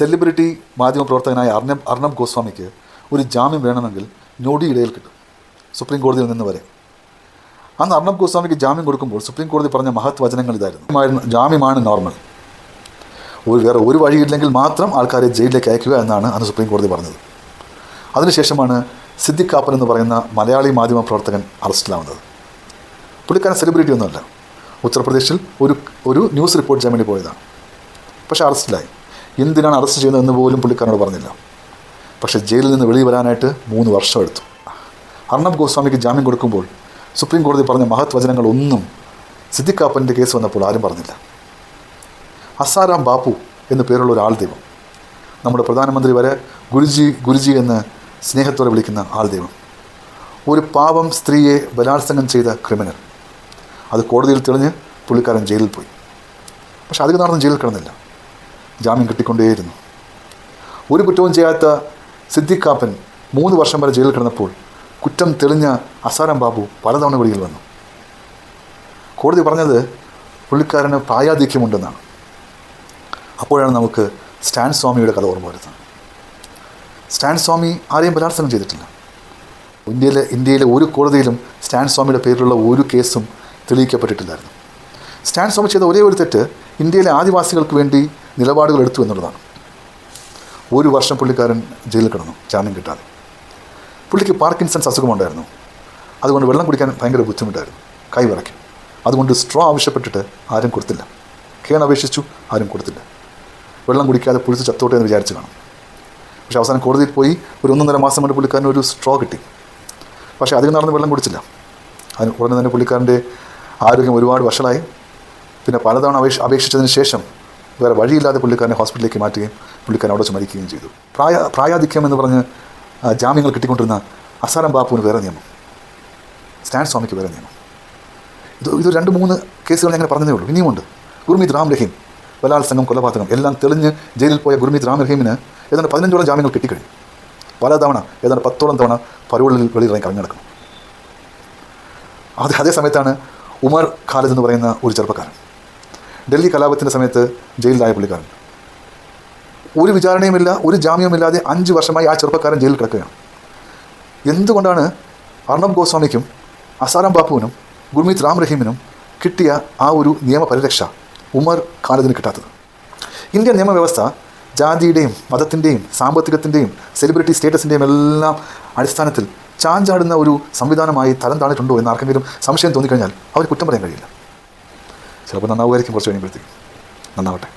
Celebrity മാധ്യമപ്രവർത്തകനായ Arnab ഗോസ്വാമിക്ക് ഒരു ജാമ്യം വേണമെങ്കിൽ ഞൊടിയിടയിൽ കിട്ടും, സുപ്രീം കോടതിയിൽ നിന്ന് വരെ. അന്ന് അർണബ് ഗോസ്വാമിക്ക് ജാമ്യം കൊടുക്കുമ്പോൾ സുപ്രീം കോടതി പറഞ്ഞ മഹത് വചനങ്ങൾ ഇതായിരുന്നു: ജാമ്യമാണ് നോർമൽ, വേറെ ഒരു വഴിയില്ലെങ്കിൽ മാത്രം ആൾക്കാരെ ജയിലിലേക്ക് അയക്കുക എന്നാണ് അന്ന് സുപ്രീം കോടതി പറഞ്ഞത്. അതിനുശേഷമാണ് സിദ്ദിഖ് കാപ്പൻ എന്ന് പറയുന്ന മലയാളി മാധ്യമപ്രവർത്തകൻ അറസ്റ്റിലാവുന്നത്. പുള്ളിക്കാരൻ സെലിബ്രിറ്റി ഒന്നുമല്ല, ഉത്തർപ്രദേശിൽ ഒരു ന്യൂസ് റിപ്പോർട്ട് ചെയ്യാൻ വേണ്ടി പോയതാണ്. പക്ഷേ അറസ്റ്റിലായി. എന്തിനാണ് അറസ്റ്റ് ചെയ്യുന്നതെന്ന് പോലും പുള്ളിക്കാരനോട് പറഞ്ഞില്ല. പക്ഷേ ജയിലിൽ നിന്ന് വെളിയിൽ വരാനായിട്ട് 3 വർഷം എടുത്തു. അർണബ് ഗോസ്വാമിക്ക് ജാമ്യം കൊടുക്കുമ്പോൾ സുപ്രീം കോടതി പറഞ്ഞ മഹത് വചനങ്ങളൊന്നും സിദ്ദിഖ് കാപ്പൻ്റെ കേസ് വന്നപ്പോൾ ആരും പറഞ്ഞില്ല. അസാറാം ബാപ്പു എന്നു പേരുള്ള ഒരു ആൾ ദൈവം, നമ്മുടെ പ്രധാനമന്ത്രി വരെ ഗുരുജി എന്ന് സ്നേഹത്തോടെ വിളിക്കുന്ന ആൾ ദൈവം, ഒരു പാവം സ്ത്രീയെ ബലാത്സംഗം ചെയ്ത ക്രിമിനൽ, അത് കോടതിയിൽ തെളിഞ്ഞ് പുള്ളിക്കാരൻ ജയിലിൽ പോയി. പക്ഷെ അധികം നടന്ന് ജയിലിൽ കിടന്നില്ല, ജാമ്യം കിട്ടിക്കൊണ്ടേയിരുന്നു. ഒരു കുറ്റവും ചെയ്യാത്ത സിദ്ദിഖ് കാപ്പൻ 3 വർഷം വരെ ജയിലിൽ കിടന്നപ്പോൾ കുറ്റം തെളിഞ്ഞ അസാറാം ബാബു പലതവണ വെളിയിൽ വന്നു. കോടതി പറഞ്ഞത് പുള്ളിക്കാരന് പ്രായാധിക്യമുണ്ടെന്നാണ്. അപ്പോഴാണ് നമുക്ക് സ്റ്റാൻ സ്വാമിയുടെ കഥ ഓർമ്മ വരുന്നത്. സ്റ്റാൻ സ്വാമി ആരെയും ബലാത്സംഗം ചെയ്തിട്ടില്ല. ഇന്ത്യയിലെ ഒരു കോടതിയിലും സ്റ്റാൻ സ്വാമിയുടെ പേരിലുള്ള ഒരു കേസും തെളിയിക്കപ്പെട്ടിട്ടില്ലായിരുന്നു. സ്റ്റാൻ സ്വാമി ചെയ്ത ഒരേ ഒരു തെറ്റ് ഇന്ത്യയിലെ ആദിവാസികൾക്ക് വേണ്ടി നിലപാടുകൾ എടുത്തു എന്നുള്ളതാണ്. 1 വർഷം പുള്ളിക്കാരൻ ജയിലിൽ കിടന്നു ജാമ്യം കിട്ടാതെ. പുള്ളിക്ക് പാർക്കിൻസൺസ് അസുഖമുണ്ടായിരുന്നു. അതുകൊണ്ട് വെള്ളം കുടിക്കാൻ ഭയങ്കര ബുദ്ധിമുട്ടായിരുന്നു, കൈ വിറയ്ക്കും. അതുകൊണ്ട് സ്ട്രോ ആവശ്യപ്പെട്ടിട്ട് ആരും കൊടുത്തില്ല. കേൺ അപേക്ഷിച്ചു, ആരും കൊടുത്തില്ല. വെള്ളം കുടിക്കാതെ പുളിച്ച് ചത്തോട്ടെ എന്ന് വിചാരിച്ച് കാണും. പക്ഷേ അവസാനം കോടതിയിൽ പോയി ഒരു 1.5 മാസം കൊണ്ട് പുള്ളിക്കാരന് ഒരു സ്ട്രോ കിട്ടി. പക്ഷേ അധികം നടന്ന് വെള്ളം കുടിച്ചില്ല. അതിന് ഉടനെ തന്നെ പുള്ളിക്കാരൻ്റെ ആരോഗ്യം ഒരുപാട് വഷളായി. പിന്നെ പലതവണ അപേക്ഷിച്ചതിന് ശേഷം വേറെ വഴിയില്ലാതെ പുള്ളിക്കാരനെ ഹോസ്പിറ്റലിലേക്ക് മാറ്റുകയും പുള്ളിക്കാരൻ അവിടെ വെച്ച് മരിക്കുകയും ചെയ്തു. പ്രായാധിക്യം എന്ന് പറഞ്ഞ് ജാമ്യങ്ങൾ കിട്ടിക്കൊണ്ടിരുന്ന അസാറാം ബാപ്പുവിന് വേറെ നിയമം, സ്റ്റാൻ സ്വാമിക്ക് വേറെ നിയമം. ഇത് 2-3 കേസുകൾ ഞാൻ പറഞ്ഞതേ ഉള്ളൂ. ഇനിയുമുണ്ട്. ഗുർമീത് റാം റഹീം ബലാത്സംഗം, കൊലപാതകം എല്ലാം തെളിഞ്ഞ് ജയിലിൽ പോയ ഗുർമീത് റാം റഹീമിന് ഏതാണ്ട് 15ഓളം ജാമ്യങ്ങൾ കിട്ടിക്കഴിഞ്ഞു. പലതവണ ഏതാണ്ട് 10ഓളം തവണ പരോളിൽ വെളിയിറങ്ങി കളഞ്ഞു നടക്കുന്നു. അതേ സമയത്താണ് ഉമർ ഖാലിദ് എന്ന് പറയുന്ന ഒരു ചെറുപ്പക്കാരൻ, ഡൽഹി കലാപത്തിൻ്റെ സമയത്ത് ജയിലിലായ പുള്ളിക്കാരൻ, ഒരു വിചാരണയുമില്ല, ഒരു ജാമ്യവുമില്ലാതെ 5 വർഷമായി ആ ചെറുപ്പക്കാരൻ ജയിലിൽ കിടക്കുകയാണ്. എന്തുകൊണ്ടാണ് അർണബ് ഗോസ്വാമിക്കും അസാറാം ബാപ്പുവിനും ഗുർമീത് റാം റഹീമിനും കിട്ടിയ ആ ഒരു നിയമപരിരക്ഷ ഉമർ ഖാലിദിന് കിട്ടാത്തത്? ഇന്ത്യൻ നിയമവ്യവസ്ഥ ജാതിയുടെയും മതത്തിൻ്റെയും സാമ്പത്തികത്തിൻ്റെയും സെലിബ്രിറ്റി സ്റ്റേറ്റസിൻ്റെയും എല്ലാം അടിസ്ഥാനത്തിൽ ചാഞ്ചാടുന്ന ഒരു സംവിധാനമായി തരം താണിട്ടുണ്ടോ എന്ന് ആർക്കെങ്കിലും സംശയം തോന്നിക്കഴിഞ്ഞാൽ അവർ കുറ്റം പറയാൻ കഴിയില്ല. ചിലപ്പോൾ നന്നാവുമായിരിക്കും, കുറച്ച് കഴിയുമ്പോഴത്തേക്കും. നന്നാവട്ടെ.